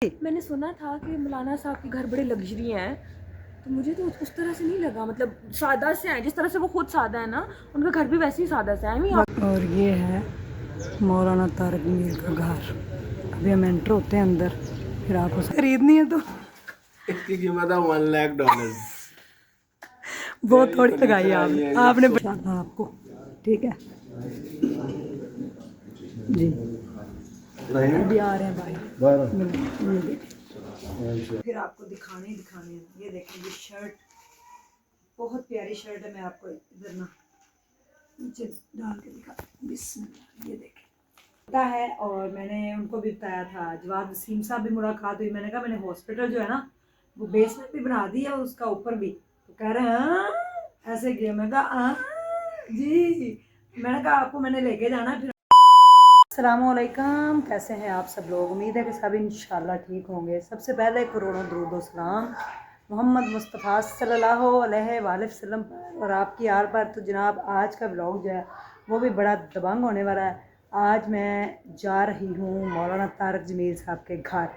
मैंने सुना था कि मौलाना साहब के घर बड़े लग्जरी हैं, तो मुझे तो उस तरह से नहीं लगा। मतलब सादा से हैं, जिस तरह से वो खुद सादा है ना, उनका घर भी वैसे ही सादा से है। और ये है मौलाना तारक मीर का घर। अभी हम एंटर होते हैं अंदर, फिर आपको खरीदनी है तो इसकी कीमत है $1 लाख। वो थोड़ी लगाई आपने आपको, ठीक है जी। अभी आ रहे हैं भाई, ये देखिए, फिर आपको दिखाने हैं। ये देखें, ये शर्ट बहुत प्यारी शर्ट है। मैं आपको इधर ना नीचे डाल के दिखा, बिस्मिल्लाह, ये देखें पता है। और मैंने उनको भी बताया था, जवाब वसीम साहब भी मुलाकात हुई। मैंने कहा मैंने हॉस्पिटल जो है ना वो बेसमेंट भी बना दी है, उसका ऊपर भी। तो कह रहे हैं ऐसे किया। मैं कहा जी, मैंने कहा आपको मैंने लेके जाना है। फिर अस्सलामुअलैकुम, कैसे हैं आप सब लोग? उम्मीद है कि सब इंशाल्लाह ठीक होंगे। सबसे पहले करोड़ों दुरूद व सलाम मोहम्मद मुस्तफ़ा सल्लल्लाहु अलैहि वसल्लम पर और आपकी आल पर। तो जनाब आज का ब्लॉग जो है वो भी बड़ा दबंग होने वाला है। आज मैं जा रही हूँ मौलाना तारक जमील साहब के घर।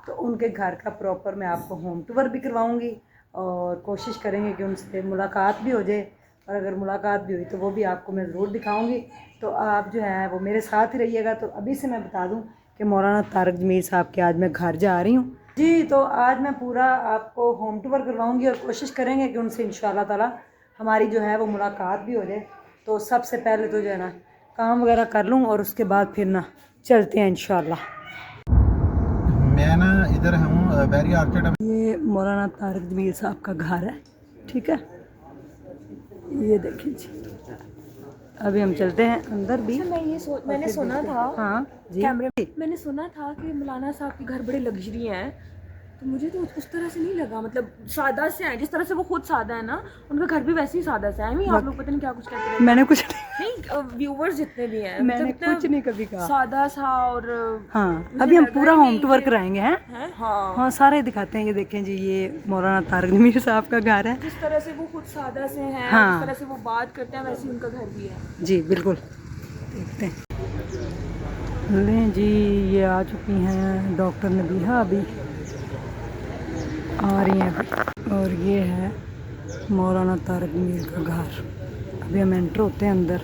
तो उनके घर का प्रॉपर मैं आपको होम टूर भी करवाऊँगी और कोशिश करेंगे कि उनसे मुलाकात भी हो जाए। और अगर मुलाकात भी हुई तो वो भी आपको मैं ज़रूर दिखाऊंगी। तो आप जो है वो मेरे साथ ही रहिएगा। तो अभी से मैं बता दूं कि मौलाना तारक जमील साहब के आज मैं घर जा रही हूँ जी। तो आज मैं पूरा आपको होम टूर करवाऊंगी और कोशिश करेंगे कि उनसे इंशाल्लाह ताला हमारी जो है वो मुलाकात भी हो जाए। तो सबसे पहले तो जो है ना काम वगैरह कर लूँ और उसके बाद फिर ना चलते हैं इंशाल्लाह। मैं ना इधर हूँ बैरी आर्किड। ये मौलाना तारक जमील साहब का घर है, ठीक है। ये देखिए जी, अभी हम चलते हैं अंदर भी। मैंने सुना था, हाँ जी, मैंने सुना था कि मौलाना साहब के घर बड़े लग्जरी हैं, तो मुझे तो उस तरह से नहीं लगा। मतलब सादा से हैं, जिस तरह से वो खुद सादा है ना, उनका घर भी वैसे ही सादा से है। आप लोग पता नहीं क्या कुछ कहते हैं। मैंने कुछ नहीं, व्यूवर्स जितने भी हैं, मैंने कुछ नहीं कभी कहा। सादा सा। और हाँ, अभी हम पूरा होम टूर कराएंगे हैं। हाँ, हाँ, सारे दिखाते हैं। ये देखें जी, ये मौलाना तारक जमील साहब का घर है। जिस तरह से वो खुद सादा से हैं, हाँ, जिस तरह से वो बात करते हैं, वैसे ही उनका घर भी है जी बिल्कुल। देखते हैं, लें जी, ये आ चुकी हैं डॉक्टर नबीहा, अभी आ रही हैं अभी। और ये है मौलाना तारक जमील का घर। अभी हम एंटर होते हैं अंदर,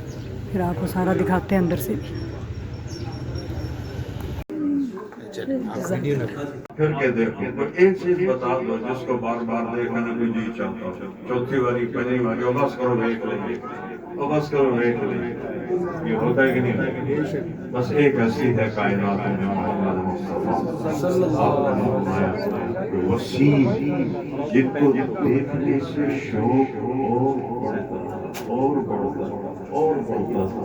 फिर आपको सारा दिखाते हैं अंदर से भी। फिर के देखो तो एक चीज बता दो जिसको बार बार देखने को जी चाहता हूँ। चौथी बारी पंजी बारी बस करो देख लेंगे, बस करो देख लेंगे। ये होता है कि नहीं? बस एक हंसी है कायनात में मोहम्मद मुस्तफा सल्लल्लाहु अलैहि वसल्लम। वसीम जिनको देखने से शौक और बढ़ता और बढ़ता।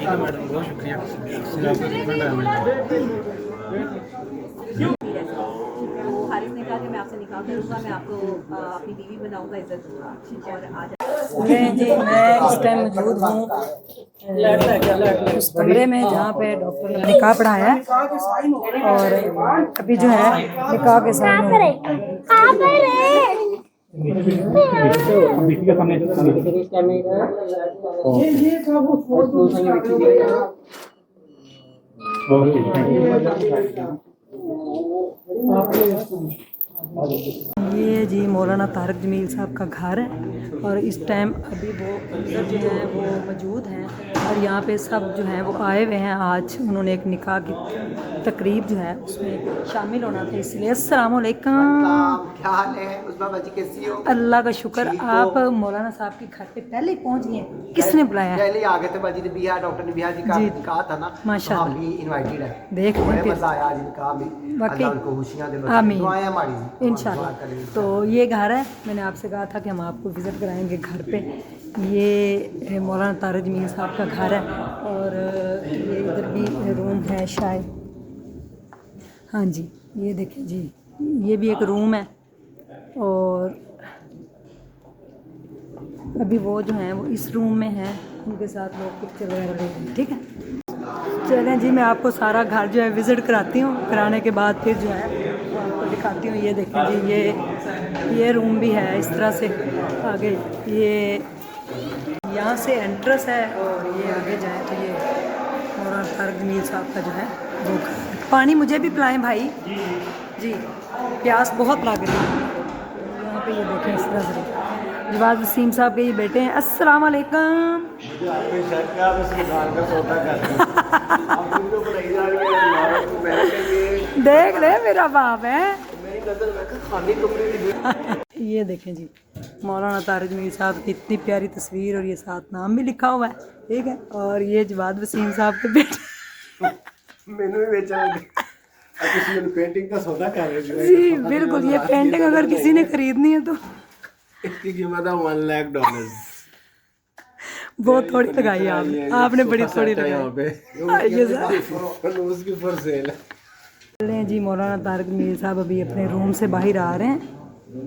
मैडम बहुत शुक्रिया। तो हारिस ने कहा कि मैं आपसे निकाह करूँगा, मैं आपको अपनी बीवी बनाऊँगा, इज्जत दूँगा। और आज जी, मैं इस टाइम मौजूद हूँ उस कमरे में जहाँ पे डॉक्टर ने निकाह पढ़ाया है। और अभी जो है निकाह के सामने ये जी मौलाना तारक जमील साहब का घर है। और इस टाइम अभी वो अंदर जो है वो मौजूद हैं और यहाँ पे सब जो हैं वो आए हुए हैं। आज उन्होंने एक निकाह की तकरीब जो है उसमें शामिल होना था, इसलिए अस्सलाम वालेकुम। क्या हाल है उस्मा बाजी, कैसी हो? अल्लाह का शुक्र, आप मौलाना साहब के घर पे पहले ही पहुँच गए। किसने बुलाया? पहले ही आ गए थे बाजी ने। बिहा डॉक्टर ने बिहा जी का निकाह था ना, माशाल्लाह, हम भी इनवाइटेड है। देख बड़े मजा आया आज निकाह में। अल्लाह उनको खुशियां दे, आमीन दुआएं हमारी इंशाल्लाह। तो ये घर है, मैंने आपसे कहा था कि हम आपको विज़िट कराएंगे घर पे। ये मौलाना तारक जमील साहब का घर है और ये इधर भी रूम है शायद। हाँ जी, ये देखें जी, ये भी एक रूम है और अभी वो जो हैं वो इस रूम में हैं, उनके साथ लोग पिक्चर वगैरह देख रहे हैं। ठीक है, चलें जी, मैं आपको सारा घर जो है विज़िट कराती हूँ। कराने के बाद फिर जो है वो आपको दिखाती हूँ। ये देखें जी, ये रूम भी है इस तरह से। आगे ये यहाँ से एंट्रेंस है और ये आगे जाए तो ये मौलाना तारिक जमील साहब का जो है वो घर है। पानी मुझे भी पिलाएं भाई जी, प्यास बहुत लग रही है। यहाँ पे ये देखें इस तरह से जवाद वसीम साहब के ये बेटे हैं। अस्सलाम वालेकुम। देख ले मेरा बाप है। ये देखें जी, मौलाना तारिक जमील साहब की इतनी प्यारी तस्वीर और ये साथ नाम भी लिखा हुआ है। ठीक है, और ये जवाद वसीम साहब के बेटे मैंने भी बेचा किसी ने पेंटिंग का सौदा कर रहे जी बिल्कुल। ये पेंटिंग अगर किसी ने खरीदनी है तो इसकी कीमत है $1 लाख। बहुत थोड़ी लगाई आपने बड़ी थोड़ी लगाई। ये उसकी फॉर सेल चलें जी, मौलाना तारिक जमील साहब अभी अपने रूम से बाहर आ रहे हैं,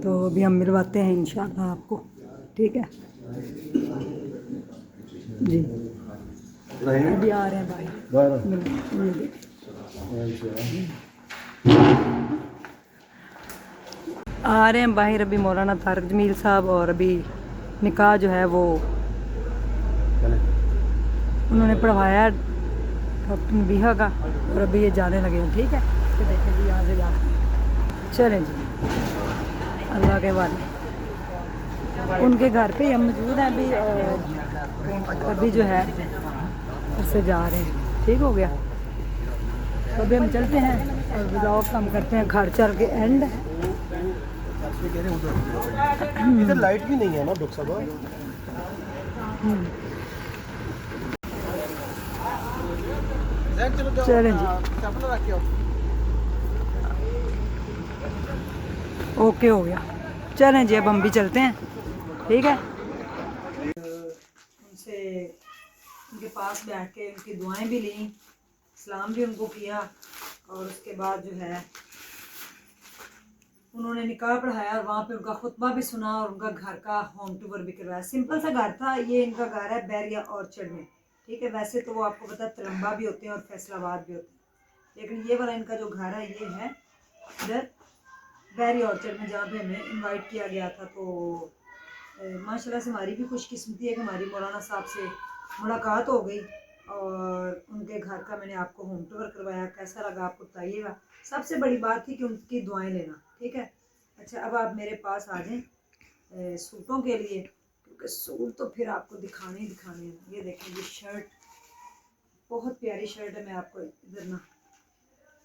तो अभी हम मिलवाते हैं इंशाल्लाह आपको। ठीक है जी, अभी आ रहे हैं बाहर। ये देखिए आ रहे हैं बाहर अभी मौलाना तारिक जमील साहब, और अभी निकाह जो है वो उन्होंने पढ़वाया डॉक्टर नबीहा का, और अभी ये जाने लगे हैं। ठीक है, तो देखें जी यहाँ से जा चलें जी, अल्लाह के वाले उनके घर पे हम मौजूद हैं अभी, और अभी जो है उससे जा रहे हैं। ठीक हो गया, तो अभी हम चलते हैं और ब्लॉग हम करते हैं घर चल के एंड। इधर लाइट भी नहीं है ना डॉक्टर साहब। चलें जी, ओके हो गया। चलें जी, अब हम भी चलते हैं। ठीक है, उनसे उनके पास बैठ के उनकी दुआएं भी ली, सलाम भी उनको किया, और उसके बाद जो है उन्होंने निकाह पढ़ाया और वहाँ पे उनका खुतबा भी सुना और उनका घर का होम टूर भी करवाया। सिंपल सा घर था। ये इनका घर है बैरिया ऑर्चर्ड में। ठीक है, वैसे तो वो आपको पता है तलम्बा भी होते हैं और फैसलाबाद भी होते हैं, लेकिन ये वाला इनका जो घर है ये है इधर बैरिया ऑर्चर्ड में, जहाँ पे हमें इनवाइट किया गया था। तो माशाल्लाह से हमारी भी खुशकिस्मती है कि हमारी मौलाना साहब से मुलाकात हो गई और उनके घर का मैंने आपको होम टूर करवाया। कैसा लगा आपको बताइएगा। सबसे बड़ी बात थी कि उनकी दुआएं लेना। ठीक है, अच्छा अब आप मेरे पास आ जाएं सूटों के लिए, क्योंकि सूट तो फिर आपको दिखाने ही दिखाने हैं। ये देखें, ये शर्ट बहुत प्यारी शर्ट है। मैं आपको इधर ना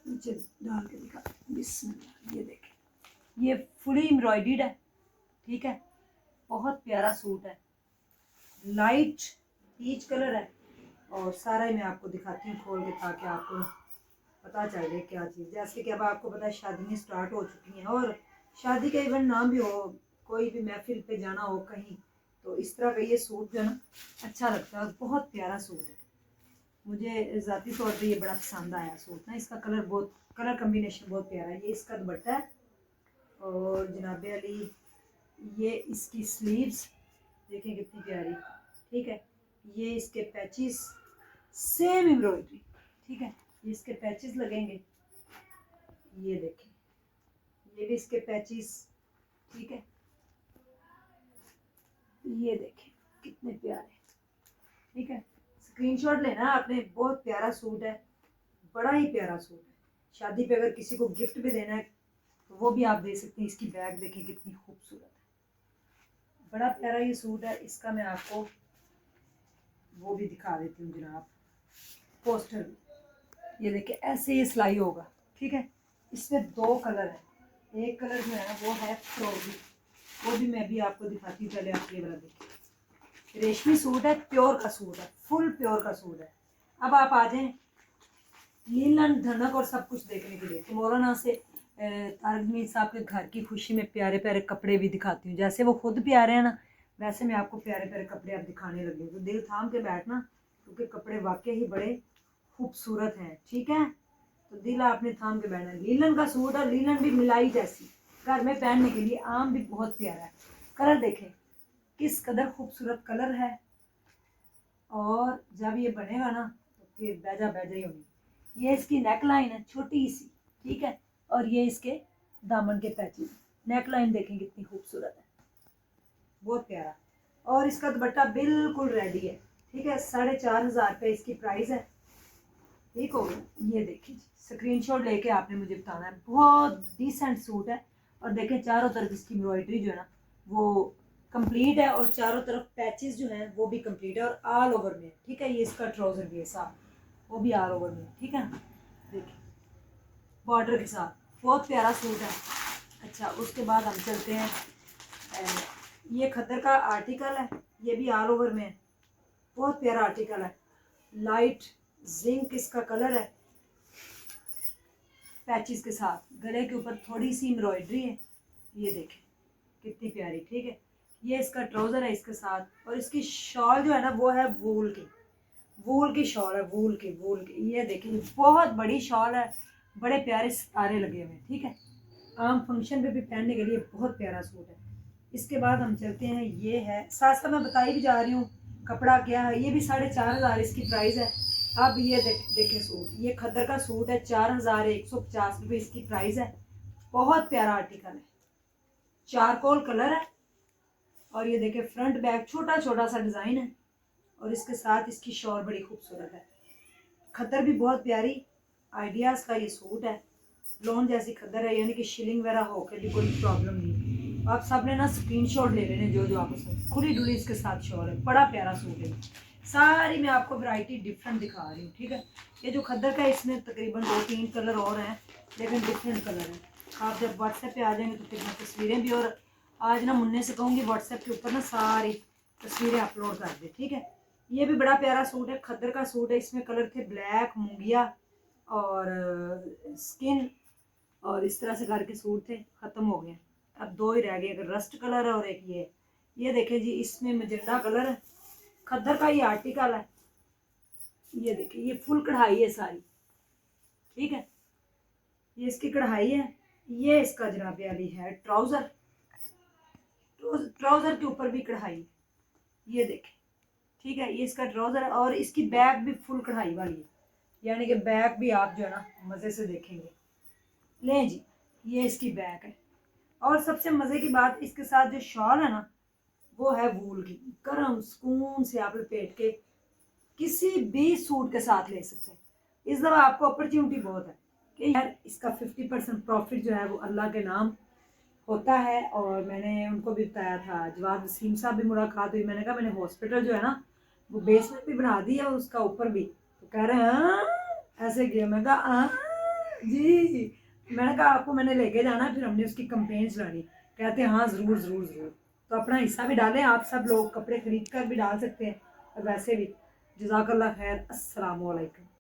नीचे डाल के दिखा, बिस्मिल्लाह। ये देखें, ये फुली एम्ब्रॉयडर्ड है। ठीक है, बहुत प्यारा सूट है, लाइट पीच कलर है, और सारा ही मैं आपको दिखाती हूँ खोल के, ताकि आपको पता चल जाए क्या चीज़। जैसे कि अब आपको पता है शादियाँ स्टार्ट हो चुकी हैं, और शादी का इवेंट ना भी हो, कोई भी महफिल पे जाना हो कहीं, तो इस तरह का ये सूट जो है ना अच्छा लगता है, और बहुत प्यारा सूट है। मुझे ज़ाती तौर पे ये बड़ा पसंद आया सूट ना। इसका कलर कम्बिनेशन बहुत प्यारा है। ये इसका दुपट्टा है, और जनाबे अली ये इसकी स्लीव्स देखें कितनी प्यारी। ठीक है, ये इसके पैचेस सेम एम्ब्रॉयडरी। ठीक है, ये इसके पैचेस लगेंगे, ये देखें, ये भी इसके पैचेस। ठीक है, ये देखें कितने प्यारे। ठीक है, स्क्रीनशॉट लेना आपने। बहुत प्यारा सूट है, बड़ा ही प्यारा सूट है। शादी पे अगर किसी को गिफ्ट भी देना है तो वो भी आप दे सकते हैं। इसकी बैग देखें कितनी खूबसूरत है, बड़ा प्यारा ये सूट है। इसका मैं आपको वो भी दिखा देती हूँ जनाब, पोस्टर भी। ये देखिए ऐसे ये सिलाई होगा। ठीक है, इसमें 2 कलर है। एक कलर जो है वो है फ्रोजी, वो भी मैं भी आपको दिखाती हूँ। पहले आप ये वाला देखिए, रेशमी सूट है, प्योर का सूट है, फुल प्योर का सूट है। अब आप आ जाएं लीलन धनक और सब कुछ देखने के लिए। तो मौलाना से तारिक जमील साहब के घर की खुशी में प्यारे प्यारे कपड़े भी दिखाती हूँ। जैसे वो खुद प्यारे हैं ना, वैसे मैं आपको प्यारे प्यारे कपड़े अब दिखाने लगी हूँ। तो दिल थाम के बैठना, क्योंकि कपड़े वाकई ही बड़े खूबसूरत हैं। ठीक है, तो दिल आपने थाम के बैठना। लीलन का सूट है, लीलन भी मिलाई जैसी, घर में पहनने के लिए। आम भी बहुत प्यारा है। कलर देखें किस कदर खूबसूरत कलर है, और जब ये बनेगा ना तो फिर बेजा बेजा ही होगी। ये इसकी नेक लाइन है छोटी सी, ठीक है, और ये इसके दामन के पैचेस। नेक लाइन देखें कितनी खूबसूरत है, बहुत प्यारा। और इसका दुपट्टा बिल्कुल रेडी है, ठीक है। 4,500 रुपये इसकी प्राइस है, ठीक हो गया। ये देखिए स्क्रीनशॉट लेके आपने मुझे बताना है। बहुत डिसेंट सूट है, और देखें चारों तरफ इसकी एम्ब्रॉयडरी जो है ना वो कंप्लीट है, और चारों तरफ पैचेस जो हैं वो भी कंप्लीट है, और ऑल ओवर में, ठीक है। ये इसका ट्राउजर भी है साथ, वो भी ऑल ओवर में, ठीक है। देखिए बॉर्डर के साथ बहुत प्यारा सूट है। अच्छा, उसके बाद हम चलते हैं, ये खद्दर का आर्टिकल है, ये भी ऑल ओवर में है, बहुत प्यारा आर्टिकल है। लाइट जिंक इसका कलर है, पैचेस के साथ। गले के ऊपर थोड़ी सी एम्ब्रॉयडरी है, ये देखें कितनी प्यारी, ठीक है। ये इसका ट्राउज़र है इसके साथ, और इसकी शॉल जो है ना वो है वूल की शॉल है, वूल की। ये देखिए बहुत बड़ी शॉल है, बड़े प्यारे सितारे लगे हुए हैं, ठीक है। आम फंक्शन पे भी पहनने के लिए बहुत प्यारा सूट है। इसके बाद हम चलते हैं, ये है साथ साथ मैं बताई भी जा रही हूँ कपड़ा क्या है। ये भी 4,500 इसकी प्राइस है। अब ये देखें सूट, ये खद्दर का सूट है, 4,150 रुपये इसकी प्राइस है। बहुत प्यारा आर्टिकल है, चारकोल कलर है, और ये देखें फ्रंट बैक छोटा छोटा सा डिज़ाइन है, और इसके साथ इसकी शॉल बड़ी खूबसूरत है। खद्दर भी बहुत प्यारी, आइडियाज़ का ये सूट है। लोन जैसी खद्दर है, यानी कि शिलिंग वगैरह होकर भी कोई प्रॉब्लम नहीं। आप सब ने ना स्क्रीनशॉट ले लेने जो जो आपको पसंद। खुली डुली इसके साथ शॉल है, बड़ा प्यारा सूट है। सारी मैं आपको वैरायटी डिफरेंट दिखा रही हूँ, ठीक है। ये जो खद्दर का है इसमें तकरीबन 2-3 कलर और हैं, लेकिन डिफरेंट कलर हैं। आप जब व्हाट्सएप पे आ जाएंगे तो फिर मैं तस्वीरें भी, और आज ना मुन्ने से कहूँगी व्हाट्सएप के ऊपर ना सारी तस्वीरें अपलोड कर दे, ठीक है। ये भी बड़ा प्यारा सूट है, खद्दर का सूट है। इसमें कलर थे ब्लैक, मूंगिया और स्किन, और इस तरह से करके सूट थे, ख़त्म हो गए। अब 2 ही रह गए, एक रस्ट कलर है और एक ये देखें जी, इसमें मजेंडा कलर है। खद्दर का ये आर्टिकल है, ये देखिए ये फुल कढ़ाई है सारी, ठीक है। ये इसकी कढ़ाई है। ये इसका जनाब वाली है ट्राउज़र के ऊपर भी कढ़ाई, ये देखें, ठीक है। ये इसका ट्राउज़र है, और इसकी बैक भी फुल कढ़ाई वाली है, यानी कि बैक भी आप जो है ना मज़े से देखेंगे। लें जी, ये इसकी बैक है। और सबसे मज़े की बात, इसके साथ जो शॉल है ना वो है वूल की, गर्म सुकून से आप लपेट के किसी भी सूट के साथ ले सकते हैं। इस दफ़ा आपको अपॉर्चुनिटी बहुत है कि यार इसका 50% प्रॉफिट जो है वो अल्लाह के नाम होता है। और मैंने उनको भी बताया था, जवाब वसीम साहब भी मुलाकात हुई, मैंने कहा मैंने हॉस्पिटल जो है ना वो बेसमेंट भी बना दी है और उसका ऊपर भी। तो कह रहे हैं ऐसे किया, मैं कहा जी, मैंने कहा आपको मैंने लेके जाना, फिर हमने उसकी कंप्लेंट चलानी। कहते हैं हाँ ज़रूर ज़रूर ज़रूर। तो अपना हिस्सा भी डालें, आप सब लोग कपड़े खरीद कर भी डाल सकते हैं, और वैसे भी जज़ाकल्लाह खैर। अस्सलाम वालेकुम।